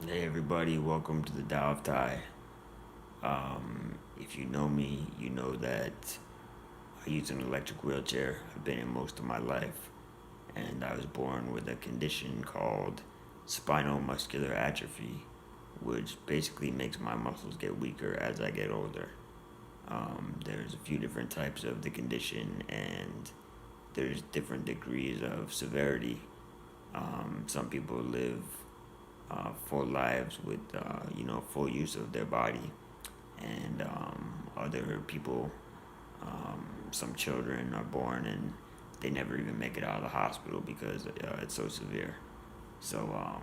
Hey everybody, welcome to the Tao of Tai. If you know me, you know that I use an electric wheelchair. I've been in most of my life, and I was born with a condition called Spinal Muscular Atrophy, which basically makes my muscles get weaker as I get older. There's a few different types of the condition, and there's different degrees of severity. Some people live full lives with full use of their body, and other people, some children are born and they never even make it out of the hospital because it's so severe. So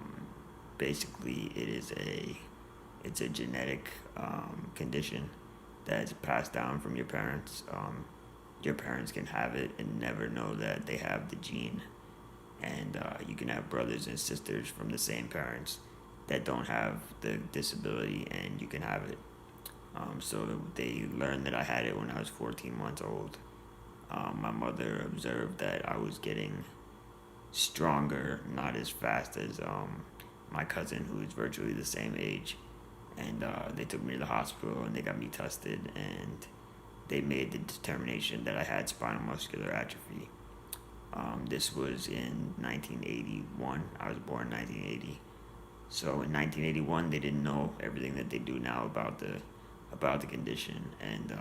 basically, it's a genetic condition that's passed down from your parents. Your parents can have it and never know that they have the gene, and you can have brothers and sisters from the same parents that don't have the disability, and you can have it. So they learned that I had it when I was 14 months old. My mother observed that I was getting stronger, not as fast as my cousin, who is virtually the same age. And they took me to the hospital and they got me tested, and they made the determination that I had spinal muscular atrophy. This was in 1981. I was born in 1980. So in 1981, they didn't know everything that they do now about the condition, and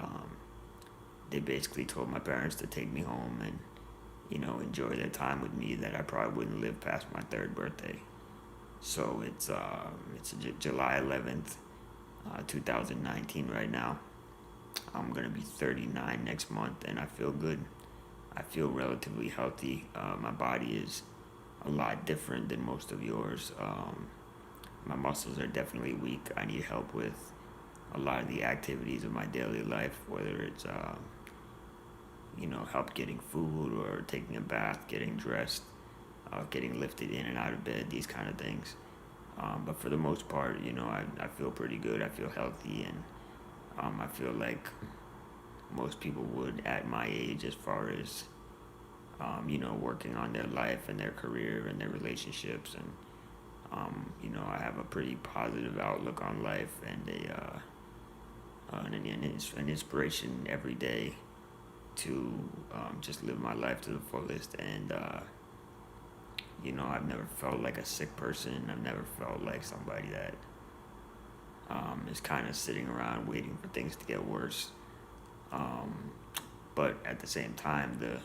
they basically told my parents to take me home and enjoy their time with me. That I probably wouldn't live past my third birthday. So it's July 11th, 2019 right now. I'm gonna be 39 next month, and I feel good. I feel relatively healthy. My body is a lot different than most of yours. My muscles are definitely weak. I need help with a lot of the activities of my daily life, whether it's help getting food or taking a bath, getting dressed, getting lifted in and out of bed, these kind of things. But for the most part, I feel pretty good. I feel healthy, and I feel like most people would at my age, as far as working on their life and their career and their relationships, and I have a pretty positive outlook on life, and an inspiration every day to just live my life to the fullest. And I've never felt like a sick person. I've never felt like somebody that is kind of sitting around waiting for things to get worse. Um, but at the same time, the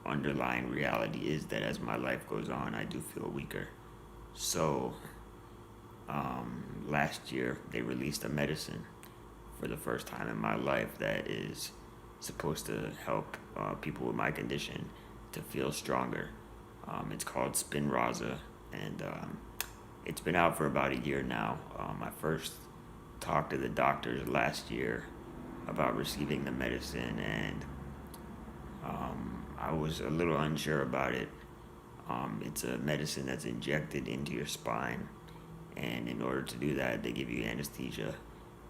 underlying reality is that as my life goes on, I do feel weaker. So last year, they released a medicine for the first time in my life that is supposed to help people with my condition to feel stronger. It's called Spinraza, and it's been out for about a year now. I first talked to the doctors last year about receiving the medicine, and I was a little unsure about it. It's a medicine that's injected into your spine, and in order to do that, they give you anesthesia.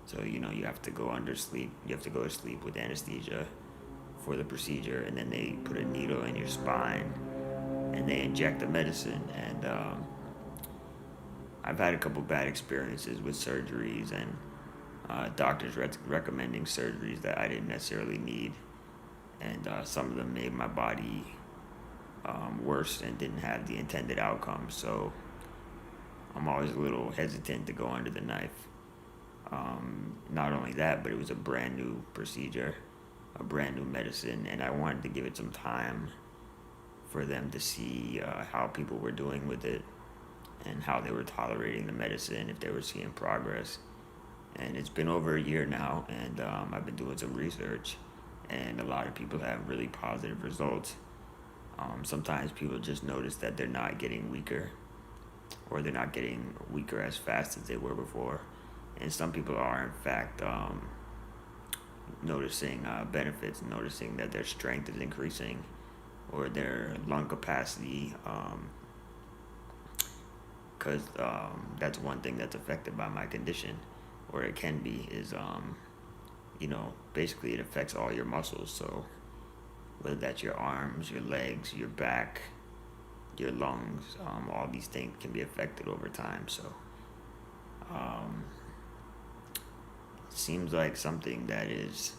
So you have to go under sleep. You have to go to sleep with anesthesia for the procedure, and then they put a needle in your spine, and they inject the medicine. And I've had a couple bad experiences with surgeries, and doctors recommending surgeries that I didn't necessarily need, and some of them made my body worse and didn't have the intended outcome. So I'm always a little hesitant to go under the knife. Not only that, but it was a brand new procedure, a brand new medicine, and I wanted to give it some time for them to see how people were doing with it and how they were tolerating the medicine, if they were seeing progress. And it's been over a year now, and I've been doing some research, and a lot of people have really positive results. Sometimes people just notice that they're not getting weaker, or they're not getting weaker as fast as they were before. And some people are, in fact, noticing benefits, noticing that their strength is increasing, or their lung capacity, because that's one thing that's affected by my condition, or it can be, is basically it affects all your muscles. So whether that's your arms, your legs, your back, your lungs, all these things can be affected over time. So Um, it seems like something that is,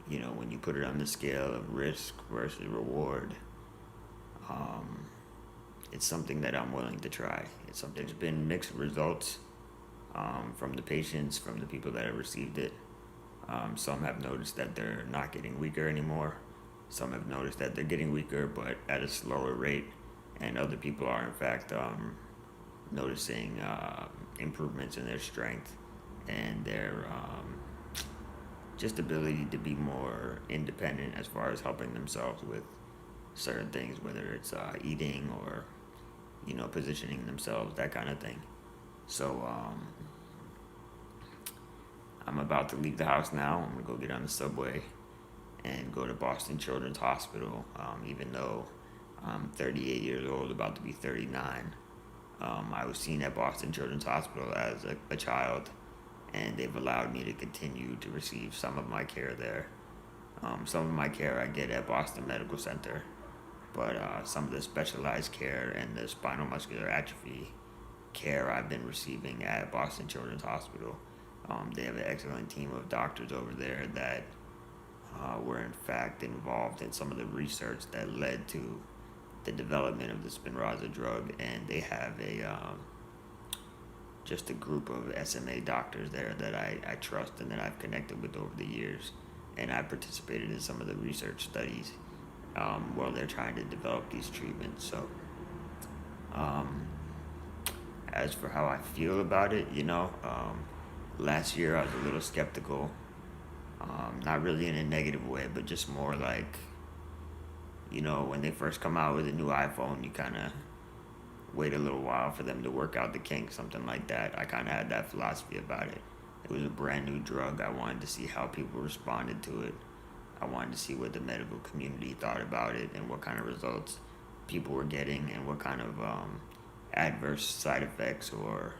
when you put it on the scale of risk versus reward, um, it's something that I'm willing to try. It's something that's been mixed results from the patients, from the people that have received it. Some have noticed that they're not getting weaker anymore. Some have noticed that they're getting weaker, but at a slower rate. And other people are, in fact, noticing improvements in their strength and their just ability to be more independent as far as helping themselves with certain things, whether it's eating or, positioning themselves, that kind of thing. So, I'm about to leave the house now. I'm gonna go get on the subway and go to Boston Children's Hospital. Even though I'm 38 years old, about to be 39, I was seen at Boston Children's Hospital as a child, and they've allowed me to continue to receive some of my care there. Some of my care I get at Boston Medical Center, but some of the specialized care and the spinal muscular atrophy care I've been receiving at Boston Children's Hospital. They have an excellent team of doctors over there that were in fact involved in some of the research that led to the development of the Spinraza drug, and they have just a group of SMA doctors there that I trust and that I've connected with over the years, and I participated in some of the research studies while they're trying to develop these treatments. So, as for how I feel about it, last year I was a little skeptical, not really in a negative way, but just more like, when they first come out with a new iPhone, you kind of wait a little while for them to work out the kinks, something like that. I kind of had that philosophy about it. It was a brand new drug. I wanted to see how people responded to it. I wanted to see what the medical community thought about it and what kind of results people were getting and what kind of adverse side effects or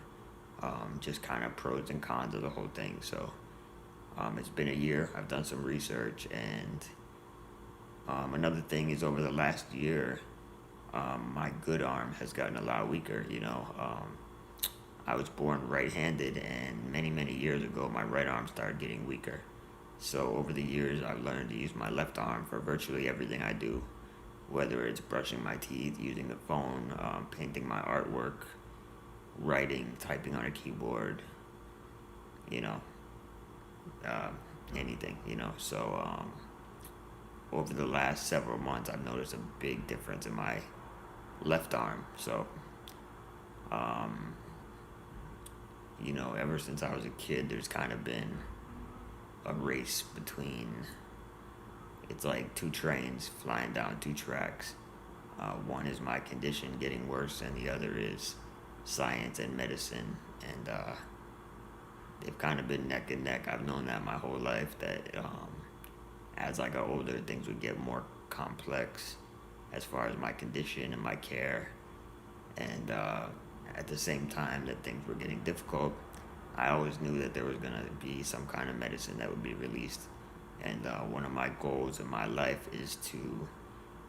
just kind of pros and cons of the whole thing. So it's been a year. I've done some research, and another thing is over the last year, my good arm has gotten a lot weaker. I was born right-handed, and many, many years ago, my right arm started getting weaker. So over the years, I've learned to use my left arm for virtually everything I do, whether it's brushing my teeth, using the phone, painting my artwork, writing, typing on a keyboard, you know, anything. So over the last several months, I've noticed a big difference in my left arm. So, ever since I was a kid, there's kind of been a race between, it's like two trains flying down two tracks. One is my condition getting worse, and the other is science and medicine. And they've kind of been neck and neck. I've known that my whole life, that as I got older, things would get more complex as far as my condition and my care. And at the same time that things were getting difficult, I always knew that there was going to be some kind of medicine that would be released. And one of my goals in my life is to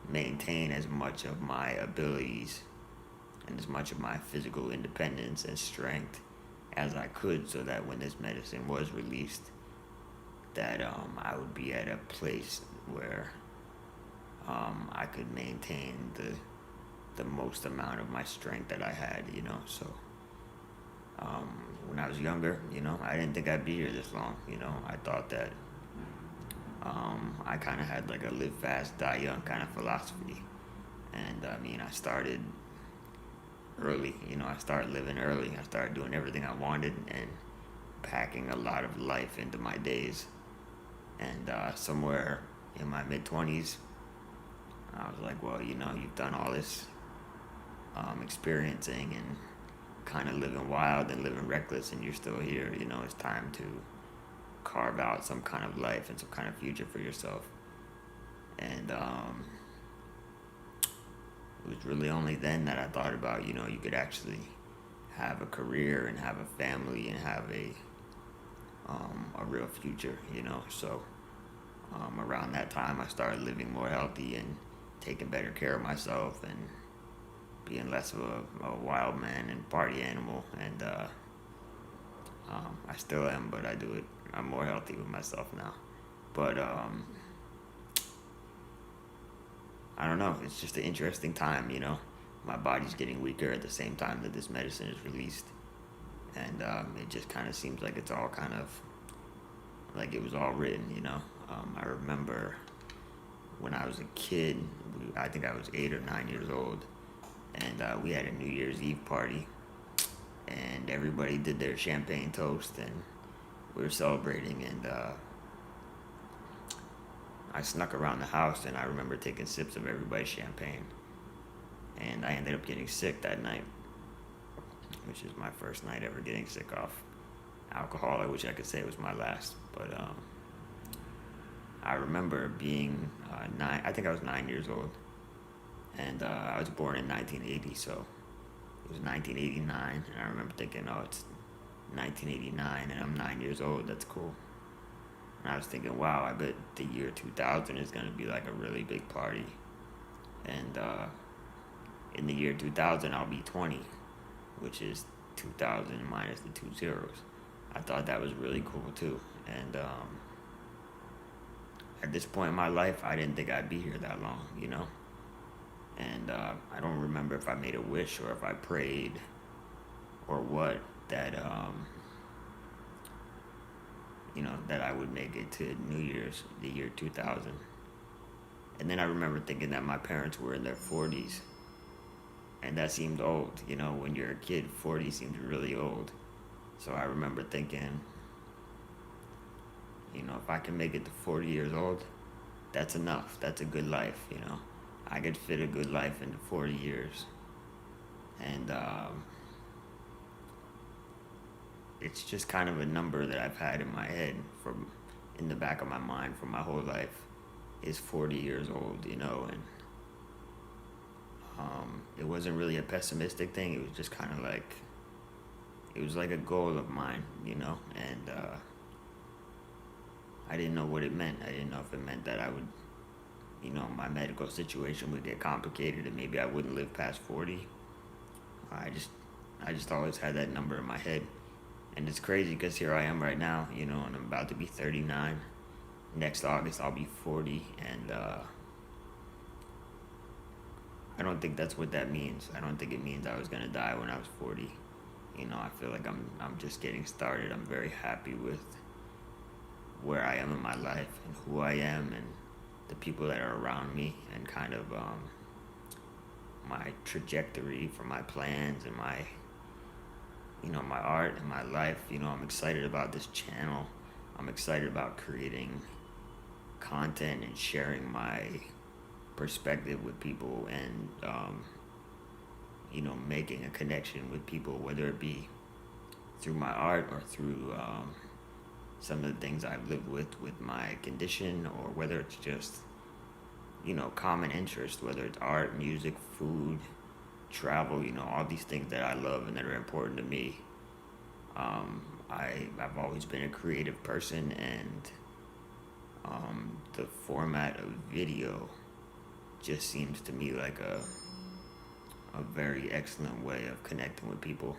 maintain as much of my abilities and as much of my physical independence and strength as I could, so that when this medicine was released, that I would be at a place where I could maintain the most amount of my strength that I had, So when I was younger, I didn't think I'd be here this long. I thought that I kind of had like a live fast, die young kind of philosophy. And I started early. I started living early. I started doing everything I wanted and packing a lot of life into my days. And somewhere in my mid-20s, I was like, well, you've done all this experiencing and kind of living wild and living reckless, and you're still here. It's time to carve out some kind of life and some kind of future for yourself. And it was really only then that I thought about, you could actually have a career and have a family and have a real future, So around that time, I started living more healthy and taking better care of myself and being less of a wild man and party animal. And I still am, but I do it. I'm more healthy with myself now. But I don't know. It's just an interesting time, you know. My body's getting weaker at the same time that this medicine is released, and it just kind of seems like it's all kind of like it was all written, you know. I remember when I was a kid. I think I was 8 or 9 years old, and we had a New Year's Eve party, and everybody did their champagne toast, and we were celebrating, and I snuck around the house, and I remember taking sips of everybody's champagne, and I ended up getting sick that night, which is my first night ever getting sick off alcohol. I wish I could say it was my last, but I remember being 9. I think I was 9 years old, and I was born in 1980, so it was 1989, and I remember thinking, oh, it's 1989, and I'm 9 years old. That's cool. And I was thinking, wow, I bet the year 2000 is gonna be like a really big party, and in the year 2000 I'll be 20, which is 2000 minus the 2 zeros. I thought that was really cool too, and at this point in my life, I didn't think I'd be here that long, you know. And I don't remember if I made a wish or if I prayed or what that you know, that I would make it to New Year's, the year 2000. And then I remember thinking that my parents were in their 40s, and that seemed old, you know. When you're a kid, 40 seems really old. So I remember thinking, you know, if I can make it to 40 years old, that's enough. That's a good life, you know. I could fit a good life into 40 years. And it's just kind of a number that I've had in my head, from in the back of my mind for my whole life, is 40 years old, you know. And it wasn't really a pessimistic thing. It was just kind of like, it was like a goal of mine, you know. And I didn't know what it meant. I didn't know if it meant that I would, you know, my medical situation would get complicated and maybe I wouldn't live past 40. I just always had that number in my head. And it's crazy because here I am right now, you know, and I'm about to be 39. Next August I'll be 40, and I don't think that's what that means. I don't think it means I was gonna die when I was 40. You know, I feel like I'm just getting started. I'm very happy with where I am in my life and who I am and the people that are around me, and kind of my trajectory for my plans and my, you know, my art and my life. You know, I'm excited about this channel. I'm excited about creating content and sharing my perspective with people, and you know, making a connection with people, whether it be through my art or through some of the things I've lived with my condition, or whether it's just, you know, common interest, whether it's art, music, food, travel, you know, all these things that I love and that are important to me. I've always been a creative person, and the format of video just seems to me like a very excellent way of connecting with people.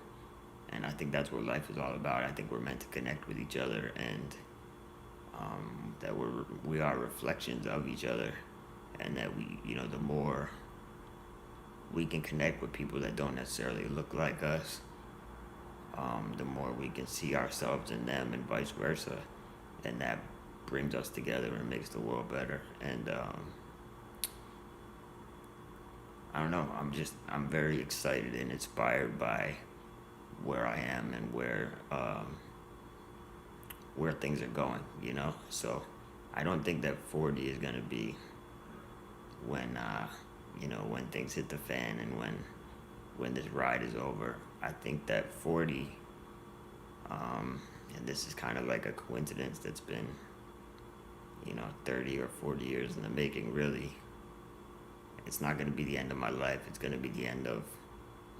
And I think that's what life is all about. I think we're meant to connect with each other, and that we are reflections of each other, and that we, you know, the more we can connect with people that don't necessarily look like us, the more we can see ourselves in them, and vice versa, and that brings us together and makes the world better. And I don't know, I'm very excited and inspired by where I am and where things are going, you know. So I don't think that 40 is gonna be when you know, when things hit the fan and when this ride is over. I think that 40, and this is kind of like a coincidence that's been, you know, 30 or 40 years in the making, really. It's not going to be the end of my life. It's going to be the end of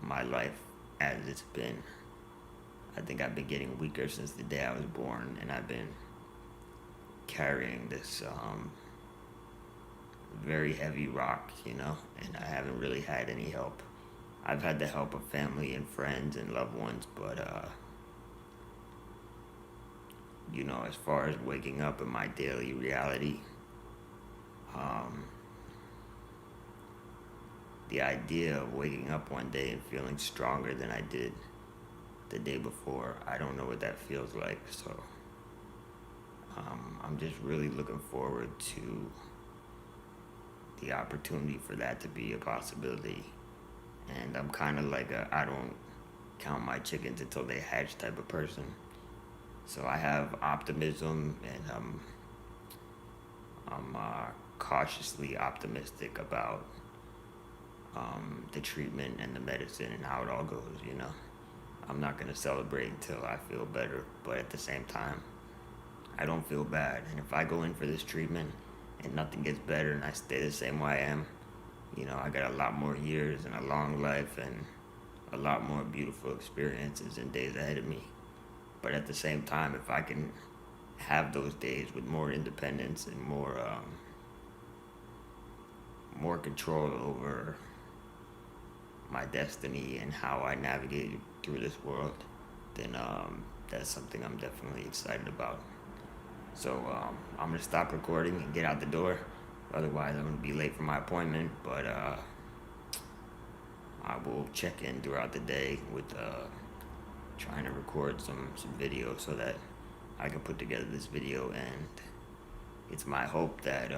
my life as it's been. I think I've been getting weaker since the day I was born, and I've been carrying this very heavy rock, you know, and I haven't really had any help. I've had the help of family and friends and loved ones, but as far as waking up in my daily reality, um, the idea of waking up one day and feeling stronger than I did the day before, I don't know what that feels like. So I'm just really looking forward to the opportunity for that to be a possibility. And I'm kind of like I don't count my chickens until they hatch type of person. So I have optimism, and I'm cautiously optimistic about the treatment and the medicine and how it all goes. I'm not gonna celebrate until I feel better, but at the same time, I don't feel bad. And if I go in for this treatment and nothing gets better and I stay the same way I am, I got a lot more years and a long life and a lot more beautiful experiences and days ahead of me. But at the same time, if I can have those days with more independence and more control over my destiny and how I navigate through this world, then that's something I'm definitely excited about. So I'm gonna stop recording and get out the door. Otherwise, I'm gonna be late for my appointment. But I will check in throughout the day with trying to record some video so that I can put together this video. And it's my hope that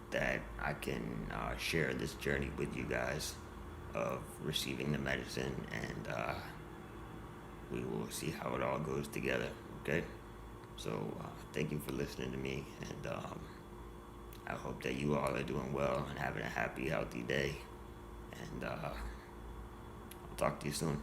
that I can share this journey with you guys of receiving the medicine, and we will see how it all goes together. Okay, so thank you for listening to me, and I hope that you all are doing well and having a happy, healthy day, and I'll talk to you soon.